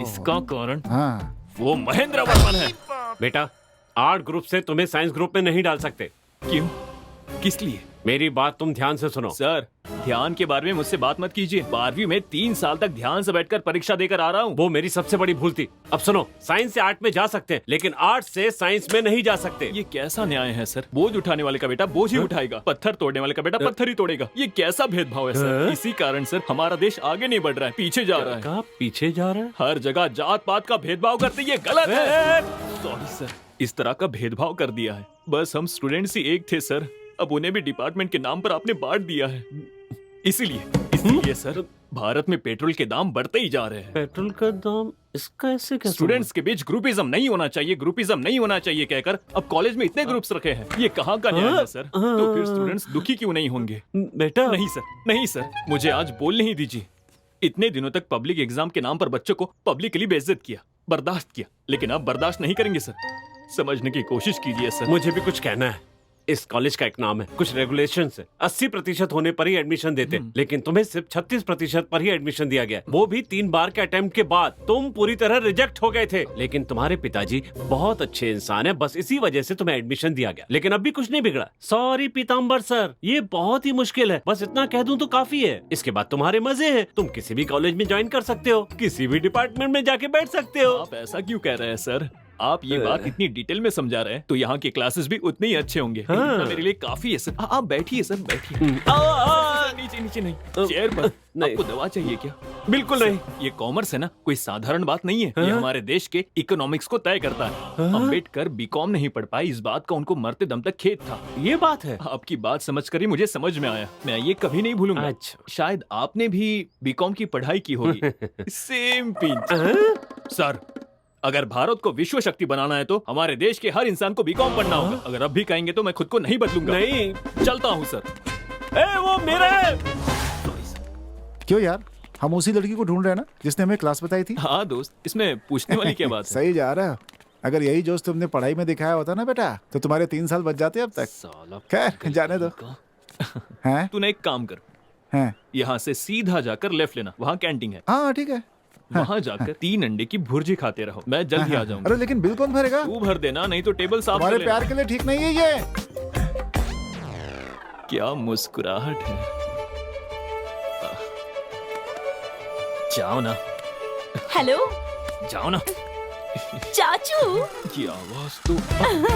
इसका कारण हाँ। वो महेंद्र वर्मन है। बेटा, आर्ट ग्रुप से तुम्हें साइंस ग्रुप में नहीं डाल सकते। क्यों? किस लिए? मेरी बात तुम ध्यान से सुनो। सर, ध्यान के बारे में मुझसे बात मत कीजिए। 12वीं में 3 साल तक ध्यान से बैठकर परीक्षा देकर आ रहा हूँ। वो मेरी सबसे बड़ी भूल थी। अब सुनो, साइंस से आर्ट में जा सकते हैं, लेकिन आर्ट से साइंस में नहीं जा सकते। ये कैसा न्याय है सर? बोझ उठाने वाले का बेटा बोझ ही उठाएगा, पत्थर तोड़ने वाले का बेटा पत्थर ही तोड़ेगा। ये कैसा भेदभाव है सर? इसी कारण सर हमारा देश आगे नहीं बढ़ रहा है, पीछे जा रहा है। कहाँ पीछे जा रहा है? हर जगह जात पात का भेदभाव करते, ये गलत है। सॉरी सर, इस तरह का भेदभाव कर दिया है। बस हम स्टूडेंट्स ही एक थे सर, अब उन्हें भी डिपार्टमेंट के नाम पर आपने बांट दिया है। इसीलिए सर भारत में पेट्रोल के दाम बढ़ते ही जा रहे हैं। पेट्रोल का दाम इसका ऐसे कैसे? स्टूडेंट्स के बीच ग्रुपिज्म नहीं होना चाहिए, ग्रुपिज्म नहीं होना चाहिए कहकर अब कॉलेज में इतने ग्रुप्स रखे हैं। ये कहाँ का न्याय है सर? तो फिर स्टूडेंट्स दुखी क्यों नहीं होंगे? बेटा नहीं सर, नहीं सर, मुझे आज बोलने ही दीजिए। इतने दिनों तक पब्लिक एग्जाम के नाम पर बच्चों को पब्लिकली बेइज्जत किया, बर्दाश्त किया, लेकिन अब बर्दाश्त नहीं करेंगे सर। समझने की कोशिश कीजिए सर। मुझे भी कुछ कहना है। इस कॉलेज का एक नाम है, कुछ रेगुलेशन है। 80% होने पर ही एडमिशन देते, लेकिन तुम्हें सिर्फ 36% पर ही एडमिशन दिया गया, वो भी 3 बार के अटेम्प्ट के बाद। तुम पूरी तरह रिजेक्ट हो गए थे, लेकिन तुम्हारे पिताजी बहुत अच्छे इंसान है, बस इसी वजह से तुम्हें एडमिशन दिया गया। लेकिन अब भी कुछ नहीं बिगड़ा। सॉरी पीताम्बर सर, ये बहुत ही मुश्किल है, बस इतना कह दूं तो काफी है। इसके बाद तुम्हारे मजे हैं, तुम किसी भी कॉलेज में ज्वाइन कर सकते हो, किसी भी डिपार्टमेंट में जाके बैठ सकते हो। आप ऐसा क्यों कह रहे हैं सर? आप ये बात इतनी डिटेल में समझा रहे हैं तो यहाँ के क्लासेस भी उतने ही अच्छे होंगे। इतना मेरे लिए काफी है सर। आप बैठिए सर, बैठिए। नीचे नीचे नहीं, चेयर पर। आपको दवा चाहिए क्या? बिल्कुल नहीं। ये कॉमर्स है ना, कोई साधारण बात नहीं है। ये हमारे देश के इकोनॉमिक्स को तय करता है। अम्बेडकर बीकॉम नहीं पढ़ पाए, इस बात का उनको मरते दम तक खेद था। ये बात है। आपकी बात समझकर ही मुझे समझ में आया, मैं ये कभी नहीं भूलूंगा। अच्छा। शायद आपने भी बीकॉम की पढ़ाई की होगी। Same pinch. सर, अगर भारत को विश्व शक्ति बनाना है तो हमारे देश के हर इंसान को बीकॉम पढ़ना होगा। अगर अब भी कहेंगे तो मैं खुद को नहीं बदलूंगा। नहीं, चलता हूँ सर। वो मेरा है। क्यों यार, हम उसी लड़की को ढूंढ रहे हैं ना जिसने हमें क्लास बताई थी। हाँ दोस्त, इसमें पूछने वाली क्या बात है? सही जा रहा है। अगर यही जोश तुमने पढ़ाई में दिखाया होता ना बेटा, तो तुम्हारे 3 साल बच जाते अब तक। साला खैर जाने दो। हैं? तूने एक काम कर, हैं? यहाँ से सीधा जाकर लेफ्ट लेना, वहाँ कैंटीन है। हाँ ठीक है। वहाँ जाकर 3 अंडे की भुर्जी खाते रहो, मैं जल्द ही आ जाऊंगा। अरे लेकिन बिल कौन भरेगा? तू भर देना, नहीं तो टेबल साफ कर हमारे लेना। प्यार के लिए ठीक नहीं है ये। क्या मुस्कुराहट है। जाओ ना, हेलो जाओ ना। चाचू, की आवाज तो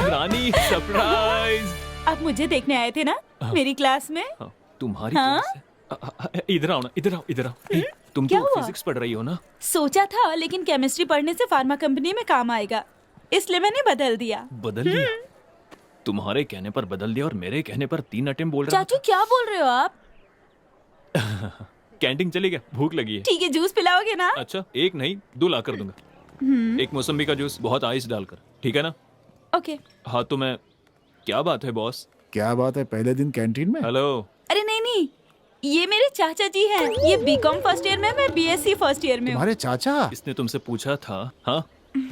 रानी, सरप्राइज। आप मुझे देखने आए थे ना मेरी क्लास में? हाँ, तुम्हारी हाँ? क्लास है। इधर आओ ना, इधर आओ, इधर आओ। तुम क्या तो हुआ? फिजिक्स पढ़ रही हो ना? सोचा था, लेकिन केमिस्ट्री पढ़ने से फार्मा कंपनी में काम आएगा, इसलिए मैंने बदल दिया। बदल दिया? तुम्हारे कहने पर बदल दिया और मेरे कहने पर 3 अटेम्प्ट बोल रहा चाचू क्या बोल रहे हो आप? था। कैंटीन चली गया, भूख लगी है। ठीक है, जूस पिलाओगे ना? अच्छा, 1 नहीं 2 ला कर दूंगा। 1 मौसम्बी का जूस, बहुत आइस डालकर, ठीक है ना? ओके। हाँ तो मैं, क्या बात है बॉस? क्या बात है, पहले दिन कैंटीन में? हेलो। अरे नहीं नहीं, ये मेरे चाचा जी हैं। ये बीकॉम फर्स्ट ईयर में, मैं बीएससी फर्स्ट ईयर में हूँ। तुम्हारे चाचा? इसने तुमसे पूछा था? हाँ,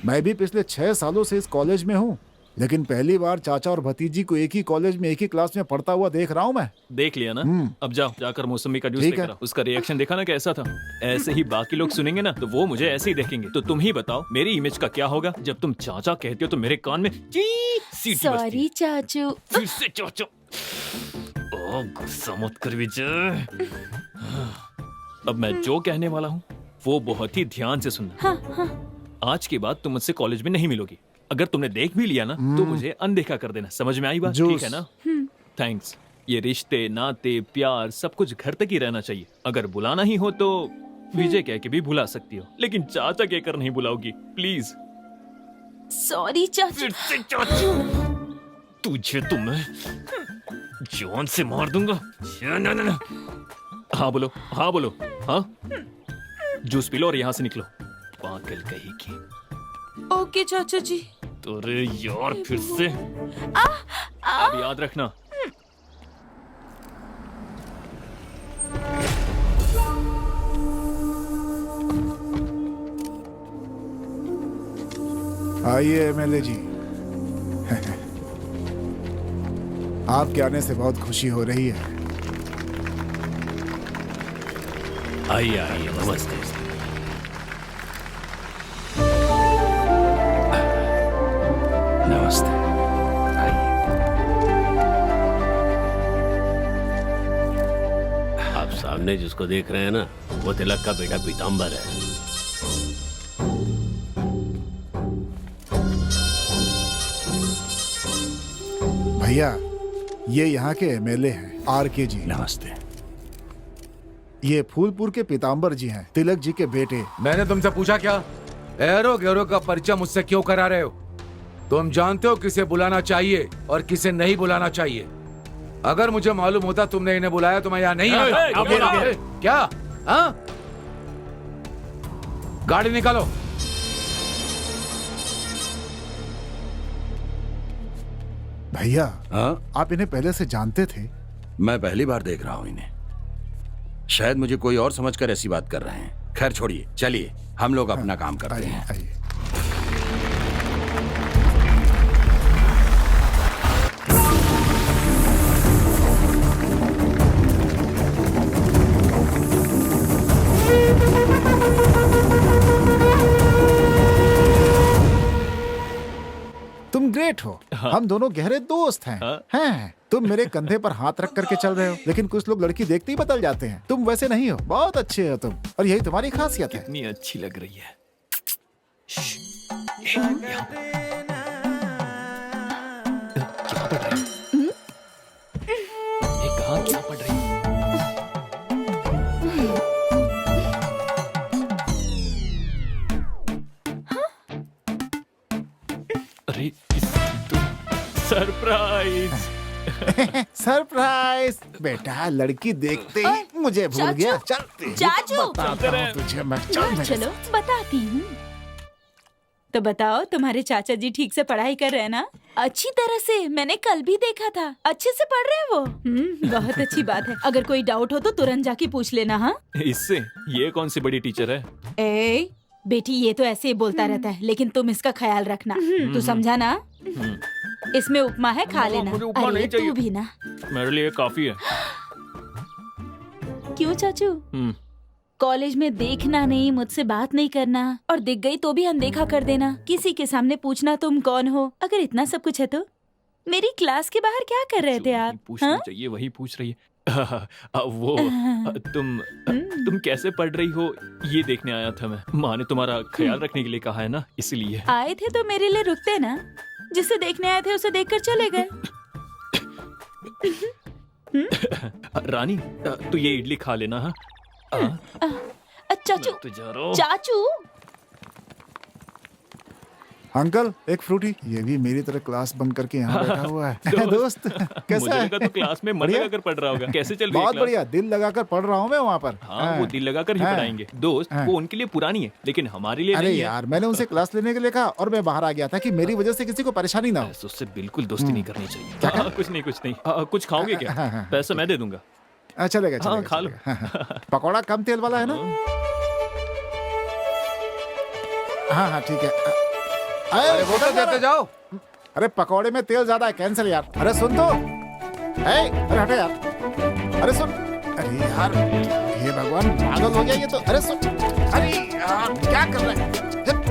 मैं भी पिछले 6 सालों से इस कॉलेज में हूँ, लेकिन पहली बार चाचा और भतीजी को एक ही कॉलेज में एक ही क्लास में पढ़ता हुआ देख रहा हूँ मैं। देख लिया ना? अब जाओ, जाकर मौसमी का जूस ठीक लेकर है। आओ। उसका रिएक्शन देखा ना कैसा था? ऐसे ही बाकी लोग सुनेंगे ना तो वो मुझे ऐसे ही देखेंगे। तो तुम ही बताओ मेरी इमेज का क्या होगा? जब तुम चाचा कहते हो तो मेरे कान में ची सीटी बजती है। सॉरी चाचू। फिर से चाचा। ओ, गुस्सा मत कर विजय। अब मैं जो कहने वाला हूँ वो बहुत ही ध्यान से सुनना। हाँ, आज के बाद तुम मुझसे कॉलेज में नहीं मिलोगी। अगर तुमने देख भी लिया ना तो मुझे अनदेखा कर देना। समझ में आई बात? ठीक है ना? थैंक्स। ये रिश्ते, नाते, प्यार सब कुछ घर तक ही रहना चाहिए। अगर बुलाना ही हो तो विजय कह के भी बुला सकती हो, लेकिन चाचा कहकर नहीं बुलाओगी, प्लीज। सॉरी चाचू। फिर से चाचू। तुझे तो मैं जान से मार दूंगा। ना, ना, ना। हाँ बोलो, हाँ बोलो। हाँ, जूस पी लो और यहाँ से निकलो, पागल कहीं की। ओके चाचा जी। अरे यार, फिर से। अब याद रखना। आइए एमएलए जी। आपके आने से बहुत खुशी हो रही है। आइए आइए, नमस्ते। सामने जिसको देख रहे हैं ना, वो तिलक का बेटा पीताम्बर है। भैया, ये यहाँ के एमएलए हैं, आरके जी। नमस्ते। ये फूलपुर के पीताम्बर जी हैं, तिलक जी के बेटे। मैंने तुमसे पूछा क्या? एरो गैरो का परिचय मुझसे क्यों करा रहे हो? तुम जानते हो किसे बुलाना चाहिए और किसे नहीं बुलाना चाहिए। अगर मुझे मालूम होता तुमने इन्हें बुलाया तो मैं यहाँ नहीं आता। क्या? हाँ? गाड़ी निकालो। भैया, हाँ? आप इन्हें पहले से जानते थे? मैं पहली बार देख रहा हूँ इन्हें। शायद मुझे कोई और समझकर ऐसी बात कर रहे हैं। खैर छोड़िए, चलिए हम लोग अपना काम करते आइए, हैं। आइए। तुम ग्रेट हो। हम दोनों गहरे दोस्त हैं। हैं। तुम मेरे कंधे पर हाथ रख करके चल रहे हो, लेकिन कुछ लोग लड़की देखते ही बदल जाते हैं। तुम वैसे नहीं हो, बहुत अच्छे हो तुम, और यही तुम्हारी खासियत है। इतनी अच्छी लग रही है। क्या पढ़ रही है? ये कहाँ क्या पढ़ रही है? अरे सरप्राइज। सरप्राइज। बेटा, लड़की देखते ही मुझे भूल गया। चल चाचू, बताता हूँ तुझे मैं। चल मेरे चलो बताती हूँ। तो बताओ, तुम्हारे चाचा जी ठीक से पढ़ाई कर रहे हैं ना? अच्छी तरह से। मैंने कल भी देखा था, अच्छे से पढ़ रहे हैं वो। बहुत अच्छी बात है। अगर कोई डाउट हो तो तुरंत जाके पूछ लेना। हाँ, इससे ये कौन सी बड़ी टीचर है? ए बेटी, ये तो ऐसे ही बोलता रहता है, लेकिन तुम इसका ख्याल रखना। तू समझा ना? इसमें उपमा है, खा लेना। मुझे उपमा अरे नहीं चाहिए। तू भी ना। मेरे लिए काफी है। क्यों चाचू? कॉलेज में देखना नहीं, मुझसे बात नहीं करना, और दिख गई तो भी अनदेखा कर देना, किसी के सामने पूछना तुम कौन हो। अगर इतना सब कुछ है तो मेरी क्लास के बाहर क्या कर रहे थे जो आप? पूछना हाँ? चाहिए वही पूछ रही है। वो तुम कैसे पढ़ रही हो ये देखने आया था मैं। माँ ने तुम्हारा ख्याल रखने के लिए कहा है ना, इसलिए। आए थे तो मेरे लिए रुकते ना। जिसे देखने आए थे उसे देखकर चले गए। रानी, तू ये इडली खा लेना। हाँ, चाचू, मैं तो जा रहा हूँ। चाचू। अंकल, एक फ्रूटी। ये भी मेरी तरह क्लास बंक करके यहाँ बैठा हुआ है। दोस्त, कैसा मुझे है? लगा तो क्लास में मन बढ़िया? लगाकर पढ़ रहा होगा। कैसे चल रही है बहुत क्लास? बढ़िया, दिल लगाकर पढ़ रहा हूँ मैं वहाँ पर। हाँ, वो दिल लगाकर ही हाँ। पढ़ाएंगे। दोस्त, हाँ। वो उनके लिए पुरानी है, लेकिन हमारे लिए अरे नहीं है। यार, मैंने उनसे क्लास लेने के लिए कहा और मैं बाहर आ गया था कि मेरी वजह से किसी को परेशानी ना हो। ऐसे उससे बिल्कुल दोस्ती नहीं करनी चाहिए। हाँ, कुछ नहीं। कुछ खाओगे क्या? हाँ। पैसा मैं दे दूंगा। चलेगा, हाँ, चलेगा, खा लो। चलेगा। हाँ। पकौड़ा कम तेल वाला है ना? हाँ, ठीक है। अरे वो तो देते जाओ। अरे पकौड़े में तेल ज्यादा है, कैंसिल यार। अरे सुन तो। अरे हटे यार। अरे सुन। अरे यार, हे भगवान, पागल हो गया ये तो। अरे सुन। अरे यार, क्या कर रहा है?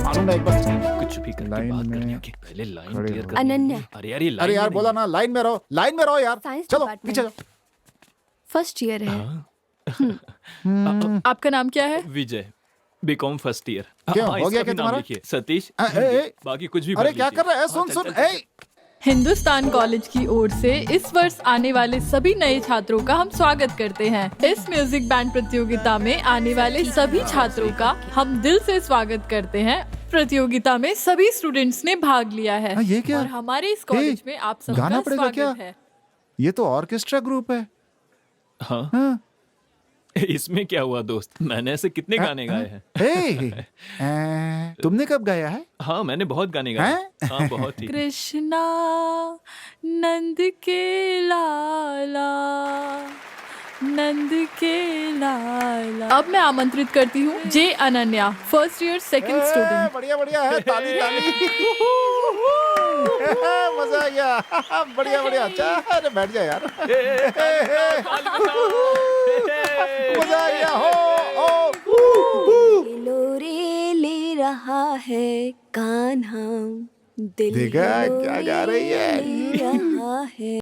मालूम ना, एक बार कुछ भी करके लाइन बात में करनी होगी। पहले लाइन खड़े क्लियर हो। कर। अनन्या। अरे यार, ये अरे लाइन यार, में बोला ना, लाइन में रहो, लाइन में रहो यार। साइंस चलो डिपार्टमेंट। पीछे जाओ। फर्स्ट ईयर है। नहीं। आपका नाम क्या है? विजय, बीकॉम फर्स्ट ईयर। क्यों, हो गया क्या तुम्हारा? सतीश। बाकी कुछ भी अरे भर क्या लीजिए। कर रहा है? सुन सुन। हिंदुस्तान कॉलेज की ओर से इस वर्ष आने वाले सभी नए छात्रों का हम स्वागत करते हैं। इस म्यूजिक बैंड प्रतियोगिता में आने वाले सभी छात्रों का हम दिल से स्वागत करते हैं। प्रतियोगिता में सभी स्टूडेंट्स ने भाग लिया है। ये क्या? और हमारे इस कॉलेज में आप सबका गाना पड़ेगा स्वागत क्या? है। ये तो ऑर्केस्ट्रा ग्रुप है। हाँ, हाँ। इसमें क्या हुआ दोस्त? मैंने ऐसे कितने गाने गाए हैं। तुमने कब गाया है? हाँ, मैंने बहुत गाने गाए। हाँ, बहुत ही। कृष्णा नंद के लाला, नंद के लाला। अब मैं आमंत्रित करती हूँ J Ananya, first year second student. बढ़िया बढ़िया है, ताली ताली। मजा आ गया। बढ़िया बढ़िया। अच्छा, अरे बैठ जा यार। मजा आ गया। लोरे ले रहा है कान्हा, दिल देखा क्या गा रही है? ले रहा है।